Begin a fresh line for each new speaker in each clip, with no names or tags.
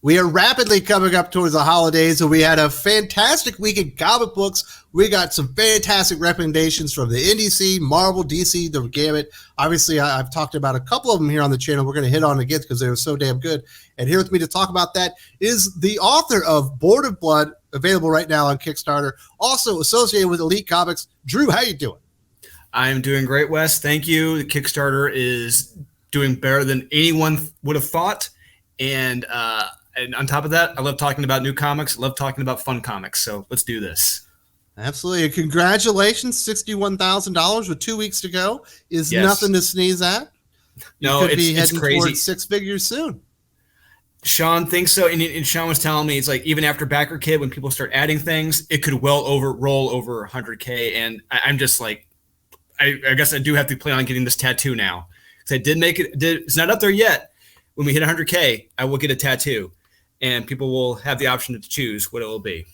We are rapidly coming up towards the holidays, and we had a fantastic week in comic books. We got some fantastic recommendations from the indie scene, Marvel, DC, the gamut. Obviously, I've talked about a couple of them here on the channel. We're going to hit on again because they were so damn good. And here with me to talk about that is the author of Board of Blood, available right now on Kickstarter, also associated with Elite Comics. Drew, how you doing?
I'm doing great, Wes. Thank you. The Kickstarter is doing better than anyone would have thought. And on top of that, I love talking about new comics. I love talking about fun comics. So let's do this.
Absolutely. Congratulations. $61,000 with 2 weeks to go is nothing to sneeze at.
No,
you could be heading
crazy.
Towards six figures soon.
Sean thinks so. And Sean was telling me, it's like, even after Backer Kid, when people start adding things, it could roll over 100K. And I'm just like, I guess I do have to plan on getting this tattoo now. Because I did make it. It's not up there yet. When we hit 100K, I will get a tattoo. And people will have the option to choose what it will be.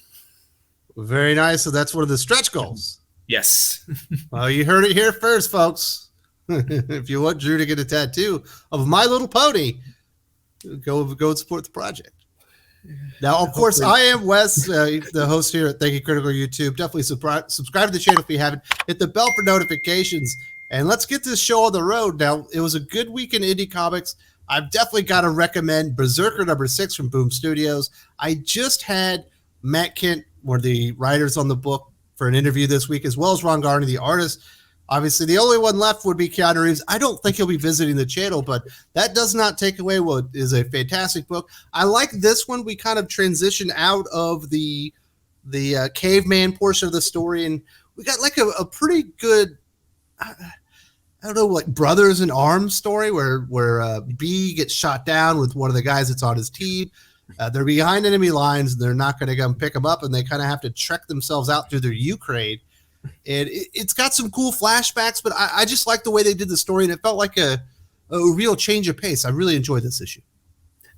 Very nice. So that's one of the stretch goals.
Yes.
Well, you heard it here first, folks. If you want Drew to get a tattoo of My Little Pony, go and support the project. Now, of course, I am Wes, the host here at Thank You Critical YouTube. Definitely subscribe to the channel if you haven't. Hit the bell for notifications. And let's get this show on the road. Now, it was a good week in indie comics. I've definitely got to recommend BRZRKR #6 from Boom Studios. I just had Matt Kent, one of the writers on the book, for an interview this week, as well as Ron Garney, the artist. Obviously, the only one left would be Keanu Reeves. I don't think he'll be visiting the channel, but that does not take away what is a fantastic book. I like this one. We kind of transition out of the caveman portion of the story, and we got like a pretty good, I don't know, like brothers in arms story where B gets shot down with one of the guys that's on his team. They're behind enemy lines, and they're not going to come pick them up, and they kind of have to trek themselves out through their Ukraine. And it's got some cool flashbacks, but I just like the way they did the story, and it felt like a real change of pace. I really enjoyed this issue.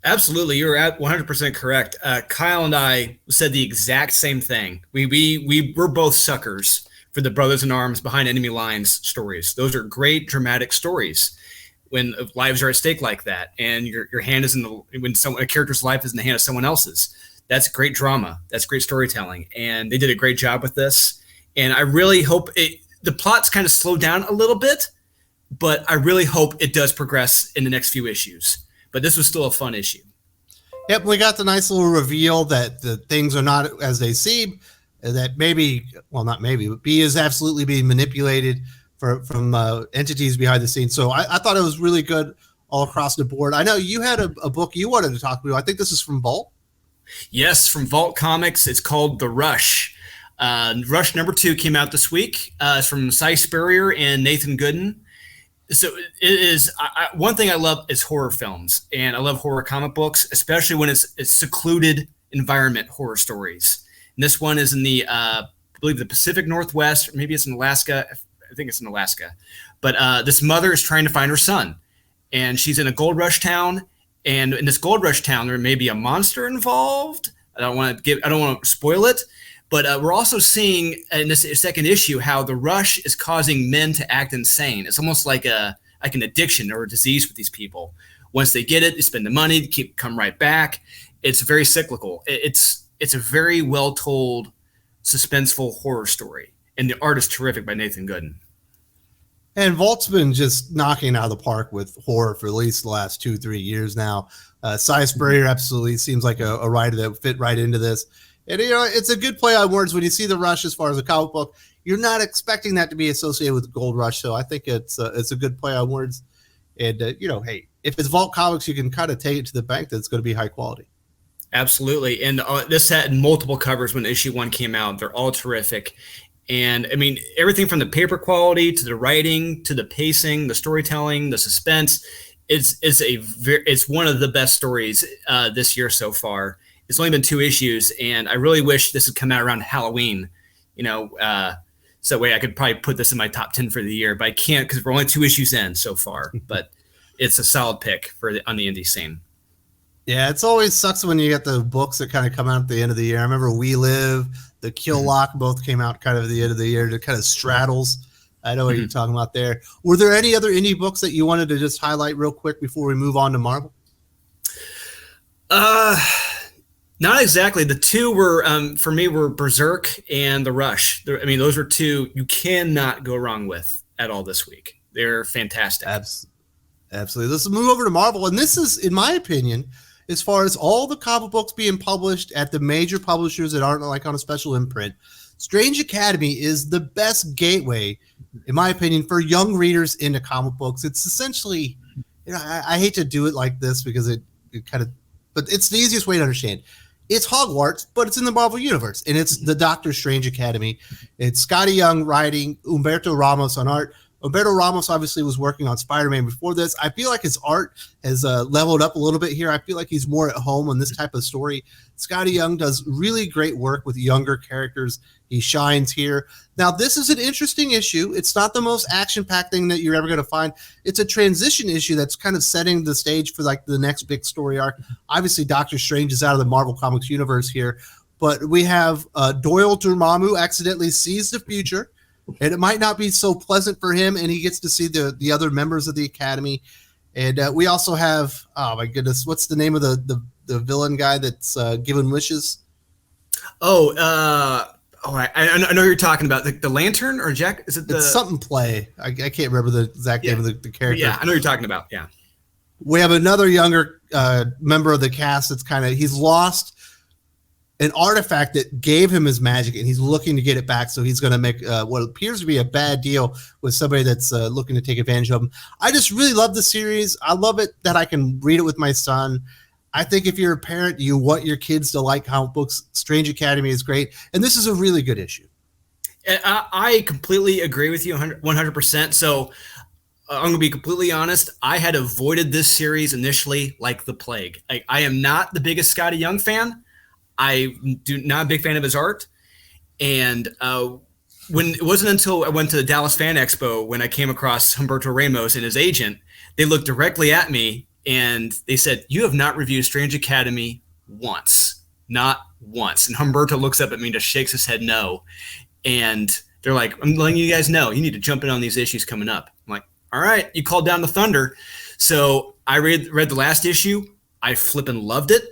Absolutely. You're at 100% correct. Kyle and I said the exact same thing. We're both suckers for the brothers in arms behind enemy lines stories. Those are great dramatic stories when lives are at stake like that, and your hand is when a character's life is in the hand of someone else's. That's great drama. That's great storytelling, and they did a great job with this. And I really hope the plot's kind of slowed down a little bit, but I really hope it does progress in the next few issues. But this was still a fun issue.
Yep, we got the nice little reveal that the things are not as they seem, that maybe, well, not maybe, but B is absolutely being manipulated from entities behind the scenes. So I thought it was really good all across the board. I know you had a book you wanted to talk about. I think this is from Vault.
Yes, from Vault Comics. It's called The Rush. Rush #2 came out this week. It's from Cy Spurrier and Nathan Gooden. So it is one thing I love is horror films, and I love horror comic books, especially when it's secluded environment horror stories. And this one is in the I believe the Pacific Northwest, or maybe it's in Alaska. I think it's in Alaska. But this mother is trying to find her son, and she's in a gold rush town. And in this gold rush town, there may be a monster involved. I don't want to spoil it. But we're also seeing in this second issue how the rush is causing men to act insane. It's almost like an addiction or a disease with these people. Once they get it, they spend the money, come right back. It's very cyclical. It's a very well told, suspenseful horror story, and the art is terrific by Nathan Gooden.
And Vault's been just knocking out of the park with horror for at least the last 2-3 years now. Cy Spurrier absolutely seems like a writer that would fit right into this. And, you know, it's a good play on words. When you see The Rush as far as a comic book, you're not expecting that to be associated with Gold Rush. So I think it's a good play on words. And, you know, hey, if it's Vault Comics, you can kind of take it to the bank that it's going to be high quality.
Absolutely. And this had multiple covers when issue 1 came out. They're all terrific. And, I mean, everything from the paper quality to the writing to the pacing, the storytelling, the suspense, it's one of the best stories this year so far. It's only been 2 issues, and I really wish this would come out around Halloween, so that way I could probably put this in my top 10 for the year, but I can't because we're only 2 issues in so far. But it's a solid pick on the indie scene.
Yeah, it's always sucks when you get the books that kind of come out at the end of the year. I remember We Live, The Kill Lock both came out kind of at the end of the year. It kind of straddles. I know what you're talking about there. Were there any other indie books that you wanted to just highlight real quick before we move on to Marvel?
Not exactly. The two were for me were Berserk and the Rush. I mean, those are two you cannot go wrong with at all this week. They're fantastic.
Absolutely. Let's move over to Marvel. And this is, in my opinion, as far as all the comic books being published at the major publishers that aren't like on a special imprint, Strange Academy is the best gateway, in my opinion, for young readers into comic books. It's essentially, I hate to do it like this because it kind of, but it's the easiest way to understand. It's Hogwarts, but it's in the Marvel Universe, and it's the Doctor Strange Academy. It's Scotty Young writing, Humberto Ramos on art. Humberto Ramos obviously was working on Spider-Man before this. I feel like his art has leveled up a little bit here. I feel like he's more at home on this type of story. Scotty Young does really great work with younger characters. He shines here. Now, this is an interesting issue. It's not the most action-packed thing that you're ever going to find. It's a transition issue that's kind of setting the stage for like the next big story arc. Obviously, Doctor Strange is out of the Marvel Comics universe here, but we have Doyle Dormammu accidentally sees the future, and it might not be so pleasant for him, and he gets to see the other members of the Academy. And we also have, oh my goodness, what's the name of the villain guy that's given wishes?
I know you're talking about the Lantern or Jack. Is it
It's something play? I can't remember the exact name of the character.
Yeah, I know you're talking about. Yeah,
we have another younger member of the cast that's he's lost an artifact that gave him his magic, and he's looking to get it back. So he's going to make what appears to be a bad deal with somebody that's looking to take advantage of him. I just really love the series. I love it that I can read it with my son. I think if you're a parent, you want your kids to like comic books. Strange Academy is great, and this is a really good issue.
I completely agree with you 100%. So I'm going to be completely honest. I had avoided this series initially like the plague. I am not the biggest Scotty Young fan. I do not a big fan of his art. And when it wasn't until I went to the Dallas Fan Expo when I came across Humberto Ramos and his agent, they looked directly at me and they said, "You have not reviewed Strange Academy once, not once." And Humberto looks up at me and just shakes his head no. And they're like, "I'm letting you guys know, you need to jump in on these issues coming up." I'm like, "All right, you called down the thunder." So I read the last issue. I flippin' loved it.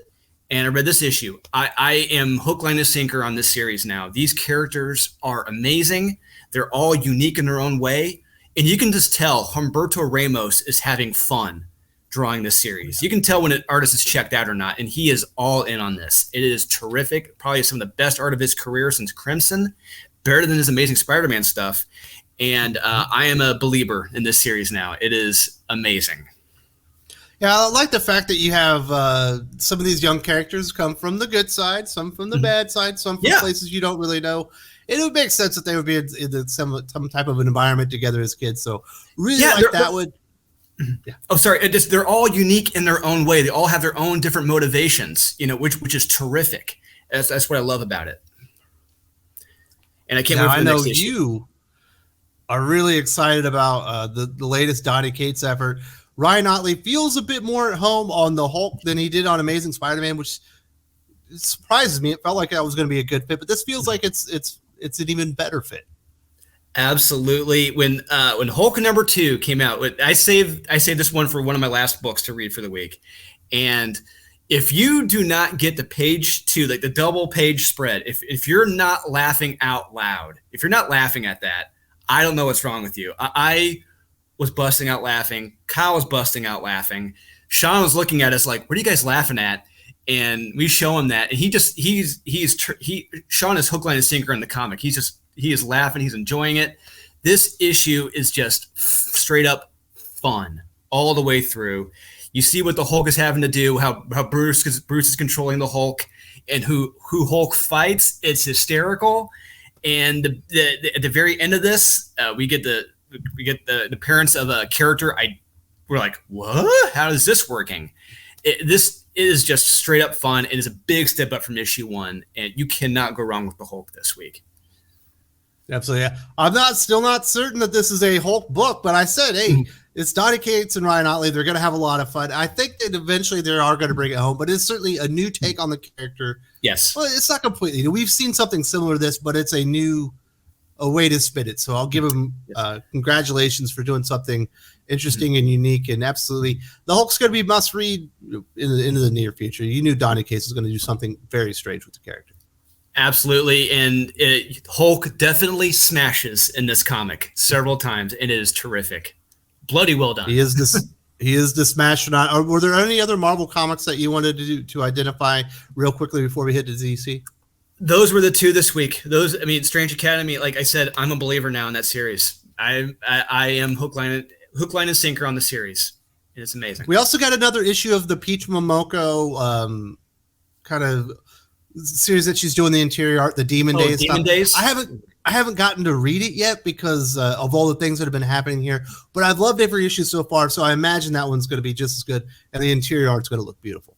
And I read this issue. I am hook, line, and sinker on this series now. These characters are amazing. They're all unique in their own way. And you can just tell Humberto Ramos is having fun drawing this series. You can tell when an artist is checked out or not, and he is all in on this. It is terrific. Probably some of the best art of his career since Crimson. Better than his Amazing Spider-Man stuff. And I am a believer in this series now. It is amazing.
Yeah, I like the fact that you have some of these young characters come from the good side, some from the bad side, some from places you don't really know. It would make sense that they would be in some type of an environment together as kids. So really like that would.
Yeah. Oh, sorry. They're all unique in their own way. They all have their own different motivations, which is terrific. That's what I love about it. And I can't wait for the next issue.
You are really excited about the latest Donny Cates effort. Ryan Ottley feels a bit more at home on the Hulk than he did on Amazing Spider-Man, which surprises me. It felt like that was going to be a good fit, but this feels like it's an even better fit.
Absolutely. When Hulk #2 came out, I saved this one for one of my last books to read for the week. And if you do not get the page 2, like the double page spread, if you're not laughing out loud, if you're not laughing at that, I don't know what's wrong with you. I was busting out laughing. Kyle was busting out laughing. Sean was looking at us like, "What are you guys laughing at?" And we show him that, and Sean is hook, line, and sinker in the comic. He is laughing. He's enjoying it. This issue is just straight up fun all the way through. You see what the Hulk is having to do, how Bruce is controlling the Hulk, and who Hulk fights. It's hysterical. And at the very end of this, we get the appearance of a character. We're like, what? How is this working? This is just straight up fun. It is a big step up from issue 1, and you cannot go wrong with the Hulk this week.
Absolutely. Yeah. I'm still not certain that this is a Hulk book, but I said, hey, it's Donny Cates and Ryan Ottley. They're going to have a lot of fun. I think that eventually they are going to bring it home, but it's certainly a new take on the character.
Yes.
Well, it's not completely new. We've seen something similar to this, but it's a new a way to spin it. So I'll give him congratulations for doing something interesting and unique, and absolutely the Hulk's going to be must read into the near future. You knew Donny Cates was going to do something very strange with the character.
Absolutely, and Hulk definitely smashes in this comic several times, and it is terrific. Bloody well done.
He is the smash. Or were there any other Marvel comics that you wanted to identify real quickly before we hit to DC?
Those were the two this week. Strange Academy. Like I said, I'm a believer now in that series. I am hook, line, and sinker on the series. It's amazing.
We also got another issue of the Peach Momoko kind of series that she's doing the interior art, the Demon Days.
Demon Days.
I haven't gotten to read it yet because of all the things that have been happening here. But I've loved every issue so far, so I imagine that one's going to be just as good, and the interior art's going to look beautiful.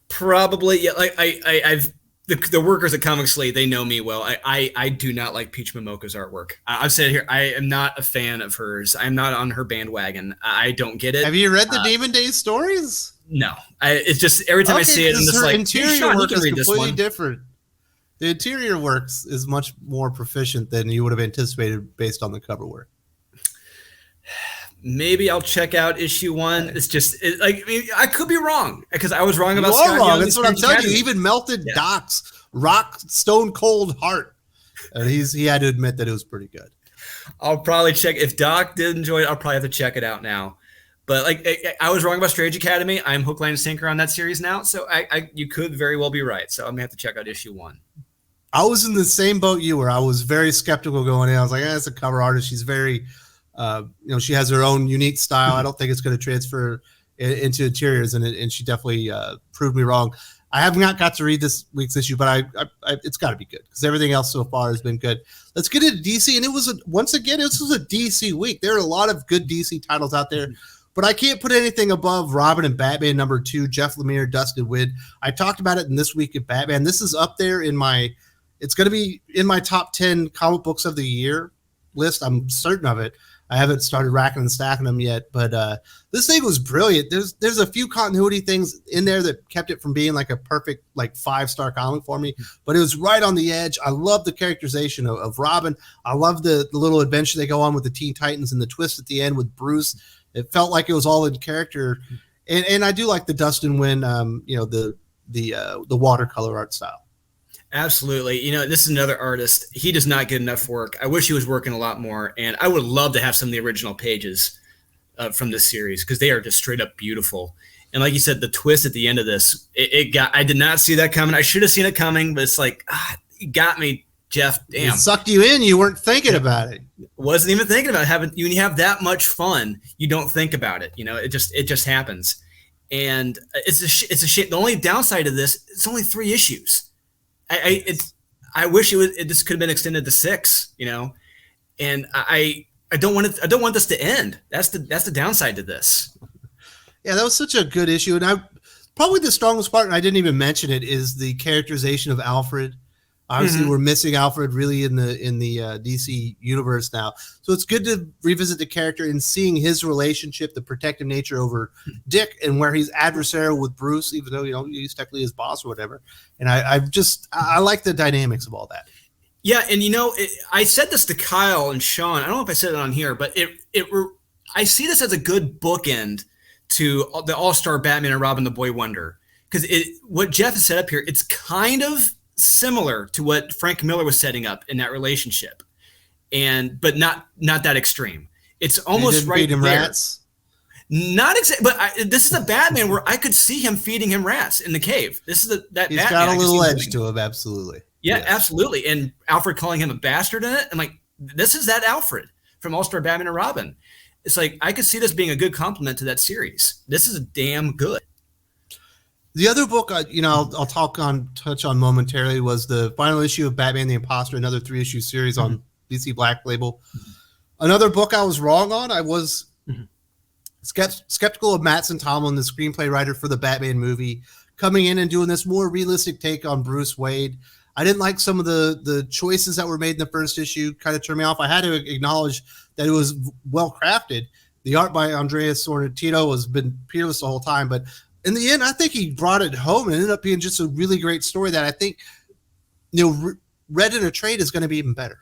Probably, yeah. Like I've. The workers at Comic Slate, they know me well. I do not like Peach Momoko's artwork. I've said it here, I am not a fan of hers. I'm not on her bandwagon. I don't get it.
Have you read the Demon Days stories?
No. It's just every time I see it, I'm just like,
interior work is completely different. The interior works is much more proficient than you would have anticipated based on the cover work.
Maybe I'll check out issue 1. It's just I could be wrong because I was wrong about
Scott Young. That's what I'm telling you. He even melted
Yeah.
Doc's rock stone cold heart, and he had to admit that it was pretty good.
I'll probably check if Doc did enjoy it. I'll probably have to check it out now. But I was wrong about Strange Academy. I'm hook, line, and sinker on that series now. So you could very well be right. So I'm gonna have to check out issue 1.
I was in the same boat you were. I was very skeptical going in. I was like, it's a cover artist. She's very she has her own unique style. I don't think it's going to transfer into interiors, and she definitely proved me wrong. I have not got to read this week's issue, but it's got to be good because everything else so far has been good. Let's get into DC, and once again, this was a DC week. There are a lot of good DC titles out there, but I can't put anything above Robin and Batman #2, Jeff Lemire, Dustin Wynn. I talked about it in This Week at Batman. This is up there it's going to be in my top 10 comic books of the year list. I'm certain of it. I haven't started racking and stacking them yet, but this thing was brilliant. There's a few continuity things in there that kept it from being like a perfect 5-star comic for me, but it was right on the edge. I love the characterization of Robin. I love the little adventure they go on with the Teen Titans and the twist at the end with Bruce. It felt like it was all in character, and I do like the Dustin Wynn, the watercolor art style.
Absolutely. This is another artist. He does not get enough work. I wish he was working a lot more, and I would love to have some of the original pages from this series because they are just straight up beautiful. And like you said, the twist at the end of this, I did not see that coming. I should have seen it coming, but it's like, it got me, Jeff. Damn.
It sucked you in. You weren't thinking about it.
Wasn't even thinking about it. When you have that much fun, you don't think about it. It just happens. And it's a shame. The only downside of this, it's only 3 issues. I wish this could have been extended to 6, and I don't want it. I don't want this to end. That's the downside to this.
Yeah, that was such a good issue, and probably the strongest part, and I didn't even mention it, is the characterization of Alfred. Obviously, we're missing Alfred really in the DC universe now, so it's good to revisit the character and seeing his relationship, the protective nature over Dick, and where he's adversarial with Bruce, even though he's technically his boss or whatever. And I like the dynamics of all that.
Yeah, and I said this to Kyle and Sean. I don't know if I said it on here, but I see this as a good bookend to the All-Star Batman and Robin the Boy Wonder, because what Jeff has set up here, it's kind of similar to what Frank Miller was setting up in that relationship, but not that extreme. It's almost right there.
Rats.
Not exactly, but this is a Batman where I could see him feeding him rats in the cave. This is that
He's
Batman.
Got a little edge to him, absolutely.
Yeah,
yes.
Absolutely. And Alfred calling him a bastard in it, and this is that Alfred from All-Star Batman and Robin. It's like I could see this being a good compliment to that series. This is damn good.
The other book, I'll touch on momentarily, was the final issue of Batman the Imposter, another 3-issue series on DC Black Label. Another book I was wrong on. I was skeptical of Mattson Tomlin, the screenplay writer for the Batman movie, coming in and doing this more realistic take on Bruce Wayne. I didn't like some of the choices that were made in the first issue, kind of turned me off. I had to acknowledge that it was well crafted. The art by Andreas Sorrentino has been peerless the whole time, but in the end, I think he brought it home and ended up being just a really great story that I think, read in a trade is going to be even better.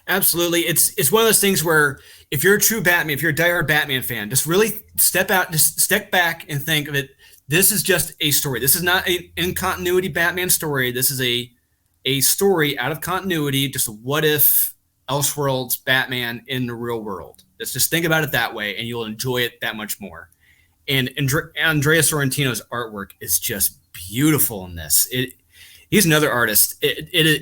Absolutely. It's one of those things where if you're a true Batman, if you're a diehard Batman fan, just really just step back and think of it. This is just a story. This is not an in continuity Batman story. This is a story out of continuity, just a what if Elseworlds Batman in the real world. Just think about it that way, and you'll enjoy it that much more. And Andrea Sorrentino's artwork is just beautiful in this. He's another artist.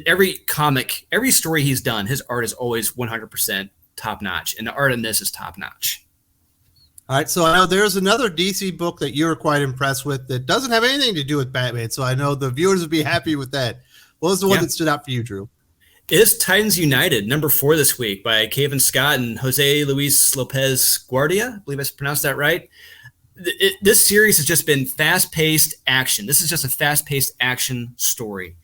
Every comic, every story he's done, his art is always 100% top notch, and the art in this is top notch.
All right, so I know there's another DC book that you were quite impressed with that doesn't have anything to do with Batman, so I know the viewers would be happy with that. What was the one that stood out for you, Drew?
It is Titans United, number 4 this week by Kevin Scott and Jose Luis Lopez Guardia. I believe I pronounced that right. This series has just been fast-paced action. This is just a fast-paced action story,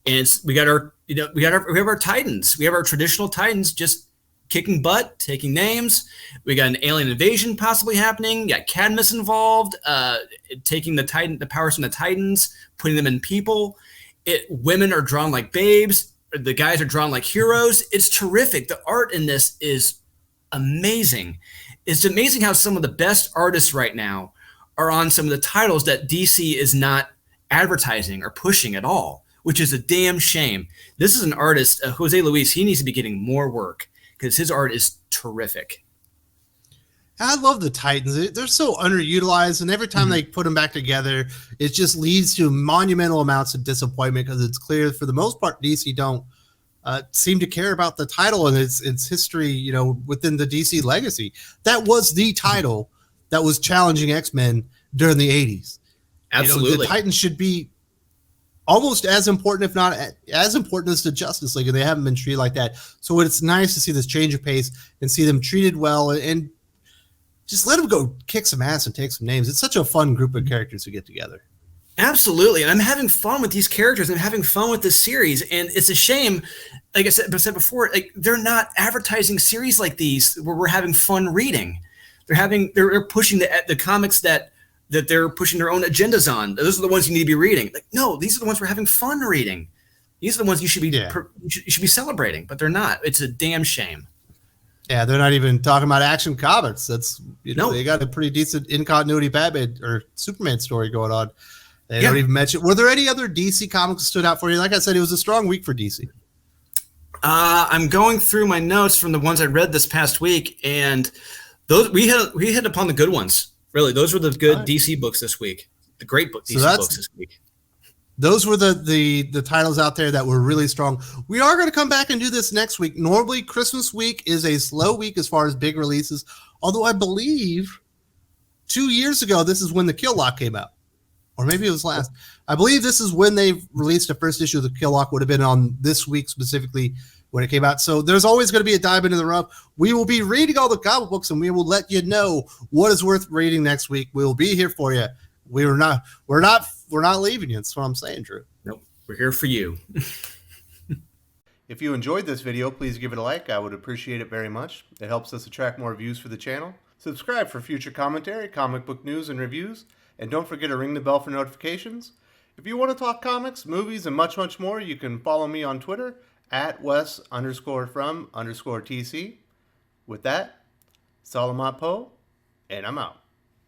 and we have our Titans. We have our traditional Titans just kicking butt, taking names. We got an alien invasion possibly happening. You got Cadmus involved, taking the powers from the Titans, putting them in people. Women are drawn like babes. The guys are drawn like heroes. It's terrific. The art in this is amazing. It's amazing how some of the best artists right now are on some of the titles that DC is not advertising or pushing at all, which is a damn shame. This is an artist, Jose Luis. He needs to be getting more work because his art is terrific.
I love the Titans. They're so underutilized, and every time they put them back together, it just leads to monumental amounts of disappointment because it's clear, for the most part, DC don't seem to care about the title and its history, within the DC legacy. That was the title that was challenging X-Men during the 80s.
Absolutely.
The Titans should be almost as important, if not as important, as the Justice League, and they haven't been treated like that. So it's nice to see this change of pace and see them treated well and just let them go kick some ass and take some names. It's such a fun group of characters to get together.
Absolutely. And I'm having fun with these characters. I'm having fun with this series. And it's a shame, like I said before, like they're not advertising series like these where we're having fun reading. They're pushing the comics that they're pushing their own agendas on. Those are the ones you need to be reading. Like, no, these are the ones we're having fun reading. These are the ones you should be you should be celebrating, but they're not. It's a damn shame.
Yeah, they're not even talking about Action Comics. That's they got a pretty decent in continuity Batman or Superman story going on. They don't even mention. Were there any other DC comics that stood out for you? Like I said, it was a strong week for DC.
I'm going through my notes from the ones I read this past week, and those we hit upon the good ones. Really, those were the good DC books this week. The great DC books this week.
Those were the titles out there that were really strong. We are going to come back and do this next week. Normally, Christmas week is a slow week as far as big releases. Although I believe 2 years ago, this is when the Kill Lock came out. Or maybe it was last. I believe this is when they released the first issue of the Kill Lock. Would have been on this week specifically when it came out. So there's always going to be a diamond in the rough. We will be reading all the comic books, and we will let you know what is worth reading next week. We will be here for you. We're not leaving you. That's what I'm saying, Drew.
Nope. We're here for you.
If you enjoyed this video, please give it a like. I would appreciate it very much. It helps us attract more views for the channel. Subscribe for future commentary, comic book news, and reviews. And don't forget to ring the bell for notifications. If you want to talk comics, movies, and much, much more, you can follow me on Twitter at Wes_from_TC. With that, Salamat Po, and I'm out.